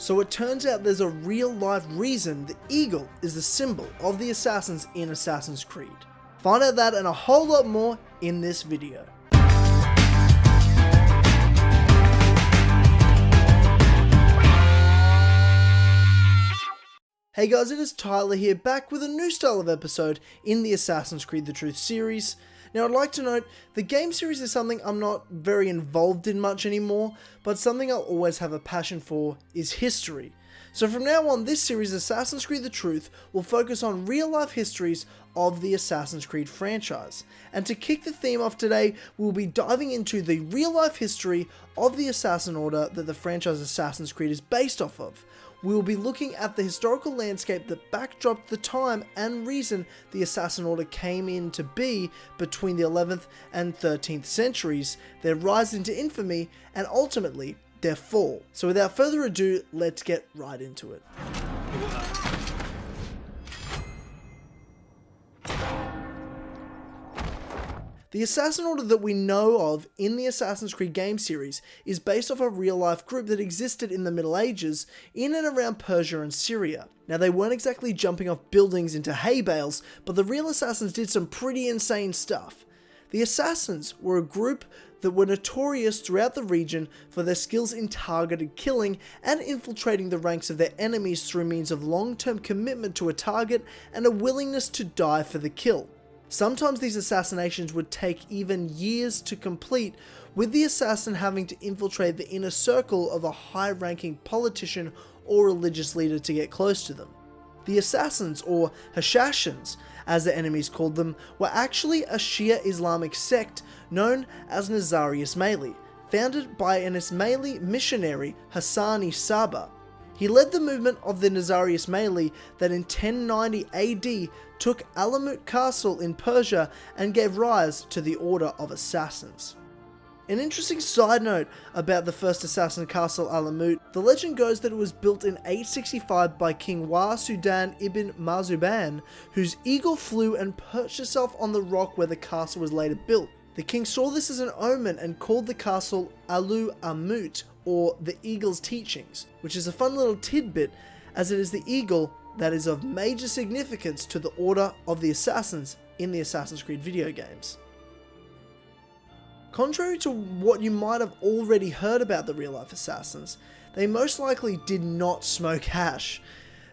So it turns out there's a real life reason the eagle is the symbol of the assassins in Assassin's Creed. Find out that and a whole lot more in this video. Hey guys, it is Tyler here, back with a new style of episode in the Assassin's Creed The Truth series. Now I'd like to note, the game series is something I'm not very involved in much anymore, but something I'll always have a passion for is history. So from now on, this series, Assassin's Creed The Truth, will focus on real life histories of the Assassin's Creed franchise. And to kick the theme off today, we'll be diving into the real life history of the Assassin Order that the franchise Assassin's Creed is based off of. We will be looking at the historical landscape that backdropped the time and reason the Assassin Order came in to be between the 11th and 13th centuries, their rise into infamy, and ultimately their fall. So without further ado, let's get right into it. The Assassin Order that we know of in the Assassin's Creed game series is based off a real-life group that existed in the Middle Ages in and around Persia and Syria. Now, they weren't exactly jumping off buildings into hay bales, but the real assassins did some pretty insane stuff. The Assassins were a group that were notorious throughout the region for their skills in targeted killing and infiltrating the ranks of their enemies through means of long-term commitment to a target and a willingness to die for the kill. Sometimes these assassinations would take even years to complete, with the assassin having to infiltrate the inner circle of a high-ranking politician or religious leader to get close to them. The Assassins, or Hashashins, as the enemies called them, were actually a Shia Islamic sect known as Nizari Ismaili, founded by an Ismaili missionary, Hassani Saba. He led the movement of the Nizari Ismaili that in 1090 AD took Alamut Castle in Persia and gave rise to the Order of Assassins. An interesting side note about the first assassin castle Alamut, the legend goes that it was built in 865 by King Wa Sudan ibn Marzuban, whose eagle flew and perched itself on the rock where the castle was later built. The king saw this as an omen and called the castle Alu Amut, or the Eagle's Teachings, which is a fun little tidbit as it is the eagle that is of major significance to the Order of the Assassins in the Assassin's Creed video games. Contrary to what you might have already heard about the real-life assassins, they most likely did not smoke hash.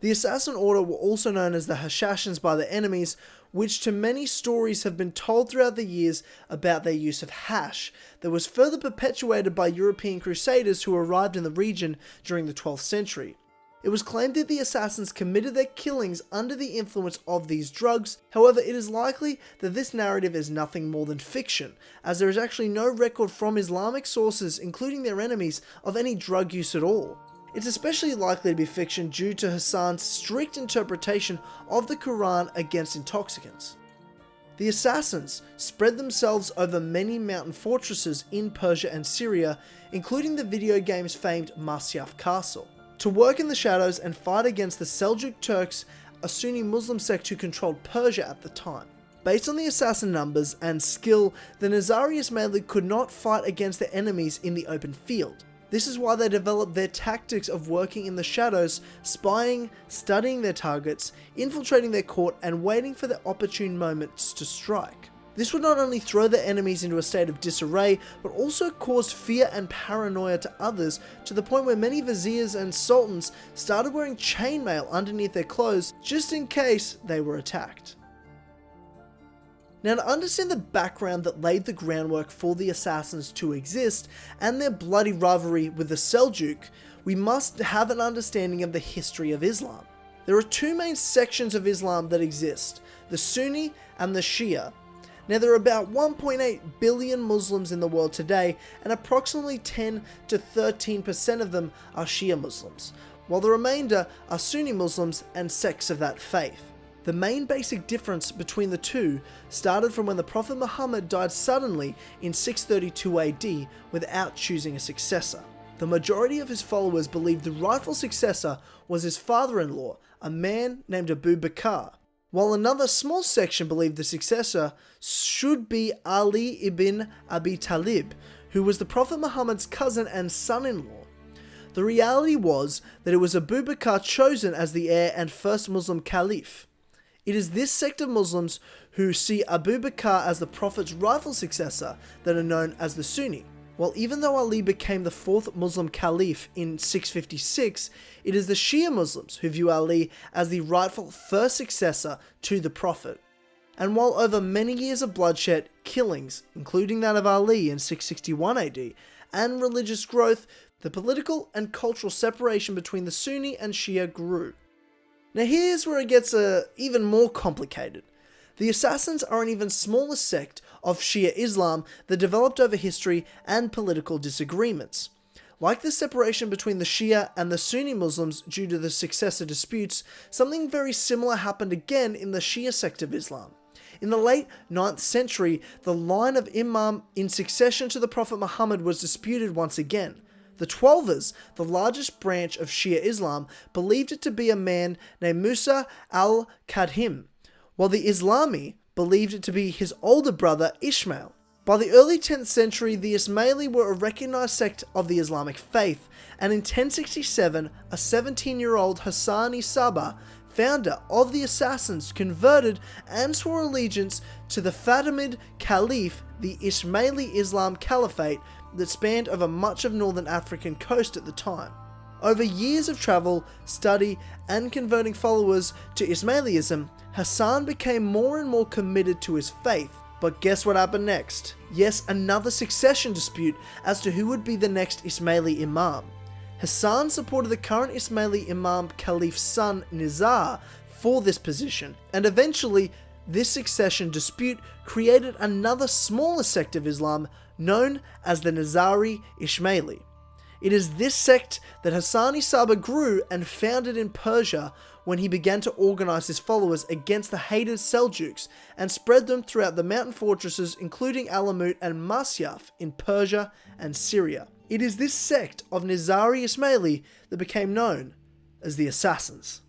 The Assassin Order were also known as the Hashashins by their enemies, which to many stories have been told throughout the years about their use of hash, that was further perpetuated by European crusaders who arrived in the region during the 12th century. It was claimed that the assassins committed their killings under the influence of these drugs. However, it is likely that this narrative is nothing more than fiction, as there is actually no record from Islamic sources, including their enemies, of any drug use at all. It's especially likely to be fiction due to Hassan's strict interpretation of the Quran against intoxicants. The assassins spread themselves over many mountain fortresses in Persia and Syria, including the video game's famed Masyaf Castle, to work in the shadows and fight against the Seljuk Turks, a Sunni Muslim sect who controlled Persia at the time. Based on the assassin numbers and skill, the Nizari Ismaili could not fight against their enemies in the open field. This is why they developed their tactics of working in the shadows, spying, studying their targets, infiltrating their court, and waiting for the opportune moments to strike. This would not only throw their enemies into a state of disarray, but also cause fear and paranoia to others, to the point where many viziers and sultans started wearing chainmail underneath their clothes just in case they were attacked. Now, to understand the background that laid the groundwork for the assassins to exist and their bloody rivalry with the Seljuk, we must have an understanding of the history of Islam. There are two main sections of Islam that exist, the Sunni and the Shia. Now, there are about 1.8 billion Muslims in the world today, and approximately 10 to 13% of them are Shia Muslims, while the remainder are Sunni Muslims and sects of that faith. The main basic difference between the two started from when the Prophet Muhammad died suddenly in 632 AD without choosing a successor. The majority of his followers believed the rightful successor was his father-in-law, a man named Abu Bakr, while another small section believed the successor should be Ali ibn Abi Talib, who was the Prophet Muhammad's cousin and son-in-law. The reality was that it was Abu Bakr chosen as the heir and first Muslim caliph. It is this sect of Muslims who see Abu Bakr as the Prophet's rightful successor that are known as the Sunni. While even though Ali became the fourth Muslim caliph in 656, it is the Shia Muslims who view Ali as the rightful first successor to the Prophet. And while over many years of bloodshed, killings, including that of Ali in 661 AD, and religious growth, the political and cultural separation between the Sunni and Shia grew. Now here's where it gets even more complicated. The Assassins are an even smaller sect of Shia Islam that developed over history and political disagreements. Like the separation between the Shia and the Sunni Muslims due to the successor disputes, something very similar happened again in the Shia sect of Islam. In the late 9th century, the line of Imam in succession to the Prophet Muhammad was disputed once again. The Twelvers, the largest branch of Shia Islam, believed it to be a man named Musa al-Kadhim, while the Islami believed it to be his older brother Ishmael. By the early 10th century, the Ismaili were a recognized sect of the Islamic faith, and in 1067, a 17-year-old Hassani Saba, founder of the Assassins, converted and swore allegiance to the Fatimid Caliph, the Ismaili Islam Caliphate that spanned over much of northern African coast at the time. Over years of travel, study, and converting followers to Ismailism, Hassan became more and more committed to his faith. But guess what happened next? Yes, another succession dispute as to who would be the next Ismaili Imam. Hassan supported the current Ismaili Imam Caliph's son Nizar for this position, and eventually this succession dispute created another smaller sect of Islam known as the Nizari Ismaili. It is this sect that Hassani Saba grew and founded in Persia when he began to organize his followers against the hated Seljuks and spread them throughout the mountain fortresses including Alamut and Masyaf in Persia and Syria. It is this sect of Nizari Ismaili that became known as the Assassins.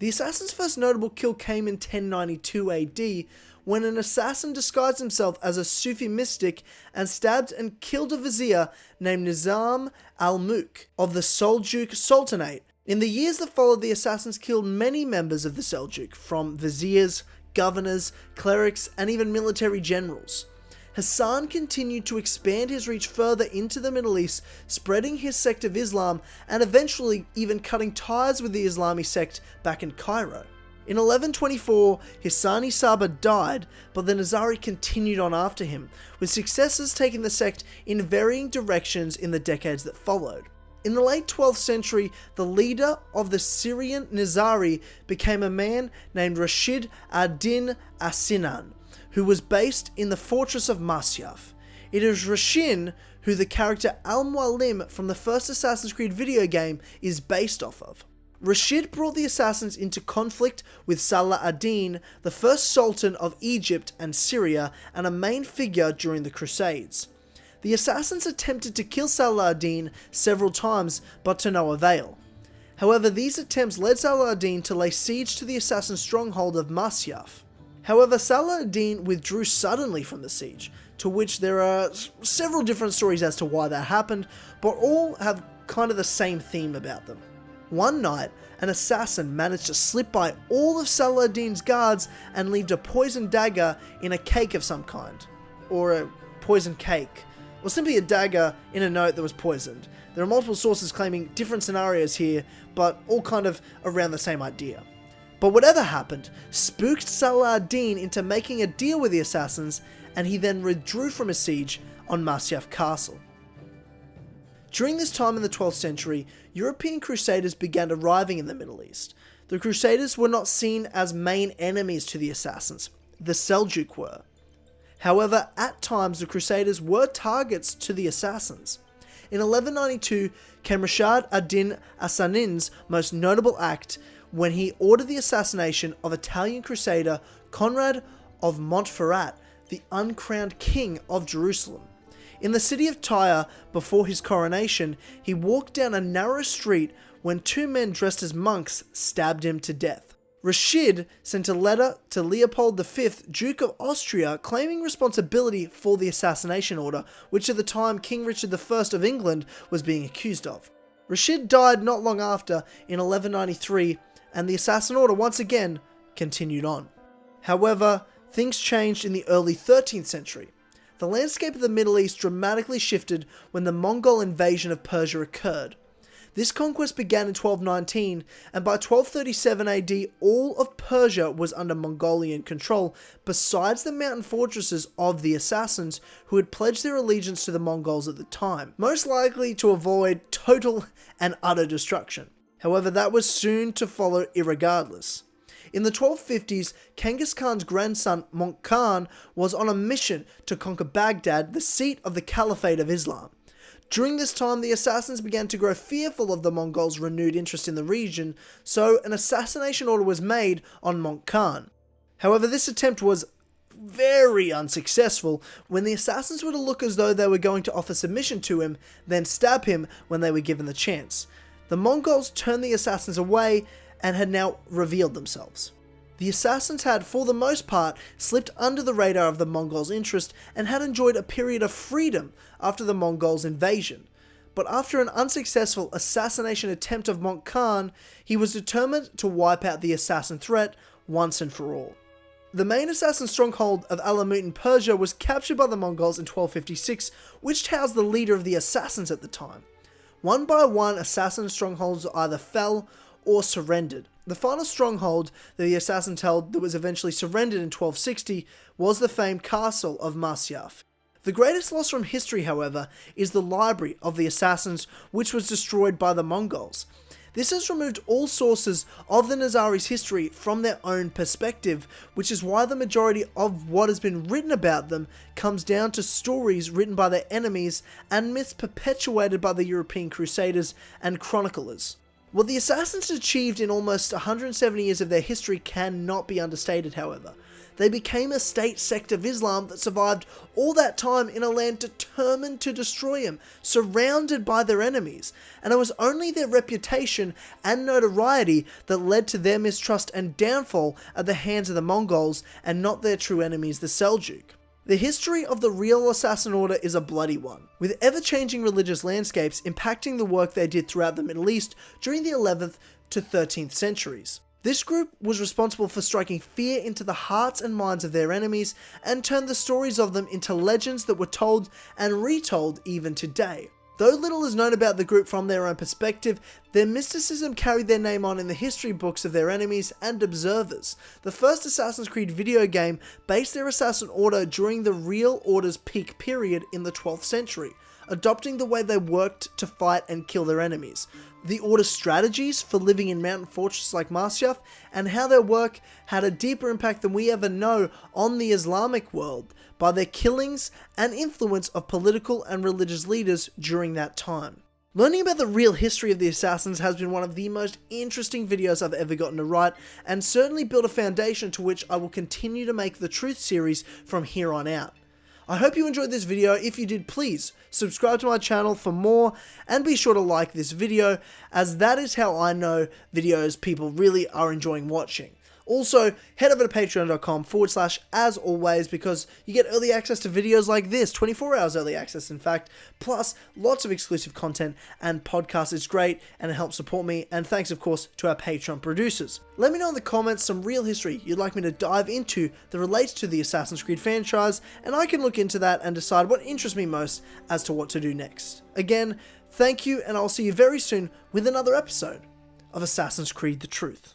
The Assassins' first notable kill came in 1092 AD when an assassin disguised himself as a Sufi mystic and stabbed and killed a vizier named Nizam al-Mulk of the Seljuk Sultanate. In the years that followed, the assassins killed many members of the Seljuk, from viziers, governors, clerics, and even military generals. Hassan continued to expand his reach further into the Middle East, spreading his sect of Islam and eventually even cutting ties with the Islami sect back in Cairo. In 1124, Hassani Saba died, but the Nizari continued on after him, with successors taking the sect in varying directions in the decades that followed. In the late 12th century, the leader of the Syrian Nizari became a man named Rashid ad-Din as-Sinan, who was based in the fortress of Masyaf. It is Rashid who the character Al-Mualim from the first Assassin's Creed video game is based off of. Rashid brought the assassins into conflict with Salah ad-Din, the first sultan of Egypt and Syria and a main figure during the Crusades. The assassins attempted to kill Salah ad-Din several times, but to no avail. However, these attempts led Salah ad-Din to lay siege to the assassin stronghold of Masyaf. However, Salah ad-Din withdrew suddenly from the siege, to which there are several different stories as to why that happened, but all have kind of the same theme about them. One night, an assassin managed to slip by all of Salah ad-Din's guards and leave a poisoned dagger in a cake of some kind, or a poisoned cake, or simply a dagger in a note that was poisoned. There are multiple sources claiming different scenarios here, but all kind of around the same idea. But whatever happened, spooked Salah ad-Din into making a deal with the assassins, and he then withdrew from a siege on Masyaf Castle. During this time in the 12th century, European crusaders began arriving in the Middle East. The crusaders were not seen as main enemies to the assassins, the Seljuk were. However, at times the crusaders were targets to the assassins. In 1192 came Rashid ad-Din as-Sanin's most notable act when he ordered the assassination of Italian crusader Conrad of Montferrat, the uncrowned king of Jerusalem. In the city of Tyre, before his coronation, he walked down a narrow street when two men dressed as monks stabbed him to death. Rashid sent a letter to Leopold V, Duke of Austria, claiming responsibility for the assassination order, which at the time King Richard I of England was being accused of. Rashid died not long after in 1193, and the Assassin Order once again continued on. However, things changed in the early 13th century. The landscape of the Middle East dramatically shifted when the Mongol invasion of Persia occurred. This conquest began in 1219, and by 1237 AD, all of Persia was under Mongolian control, besides the mountain fortresses of the Assassins, who had pledged their allegiance to the Mongols at the time, most likely to avoid total and utter destruction. However, that was soon to follow irregardless. In the 1250s, Genghis Khan's grandson, Möngke Khan, was on a mission to conquer Baghdad, the seat of the Caliphate of Islam. During this time, the Assassins began to grow fearful of the Mongols' renewed interest in the region, so an assassination order was made on Möngke Khan. However, this attempt was very unsuccessful when the Assassins were to look as though they were going to offer submission to him, then stab him when they were given the chance. The Mongols turned the Assassins away and had now revealed themselves. The Assassins had, for the most part, slipped under the radar of the Mongols' interest and had enjoyed a period of freedom after the Mongols' invasion. But after an unsuccessful assassination attempt of Möngke Khan, he was determined to wipe out the Assassin threat once and for all. The main Assassin stronghold of Alamut in Persia was captured by the Mongols in 1256, which housed the leader of the Assassins at the time. One by one, Assassin strongholds either fell or surrendered. The final stronghold that the Assassins held that was eventually surrendered in 1260 was the famed castle of Masyaf. The greatest loss from history, however, is the library of the Assassins, which was destroyed by the Mongols. This has removed all sources of the Nizari's history from their own perspective, which is why the majority of what has been written about them comes down to stories written by their enemies and myths perpetuated by the European crusaders and chroniclers. What the Assassins achieved in almost 170 years of their history cannot be understated, however. They became a state sect of Islam that survived all that time in a land determined to destroy him, surrounded by their enemies, and it was only their reputation and notoriety that led to their mistrust and downfall at the hands of the Mongols and not their true enemies, the Seljuk. The history of the real Assassin Order is a bloody one, with ever-changing religious landscapes impacting the work they did throughout the Middle East during the 11th to 13th centuries. This group was responsible for striking fear into the hearts and minds of their enemies and turned the stories of them into legends that were told and retold even today. Though little is known about the group from their own perspective, their mysticism carried their name on in the history books of their enemies and observers. The first Assassin's Creed video game based their Assassin Order during the real Order's peak period in the 12th century, adopting the way they worked to fight and kill their enemies, the Order's strategies for living in mountain fortresses like Masyaf, and how their work had a deeper impact than we ever know on the Islamic world by their killings and influence of political and religious leaders during that time. Learning about the real history of the Assassins has been one of the most interesting videos I've ever gotten to write, and certainly built a foundation to which I will continue to make the Truth series from here on out. I hope you enjoyed this video. If you did, please subscribe to my channel for more, and be sure to like this video, as that is how I know videos people really are enjoying watching. Also, head over to patreon.com/as always, because you get early access to videos like this, 24 hours early access in fact, plus lots of exclusive content and podcasts. It's great and it helps support me, and thanks of course to our Patreon producers. Let me know in the comments some real history you'd like me to dive into that relates to the Assassin's Creed franchise, and I can look into that and decide what interests me most as to what to do next. Again, thank you, and I'll see you very soon with another episode of Assassin's Creed The Truth.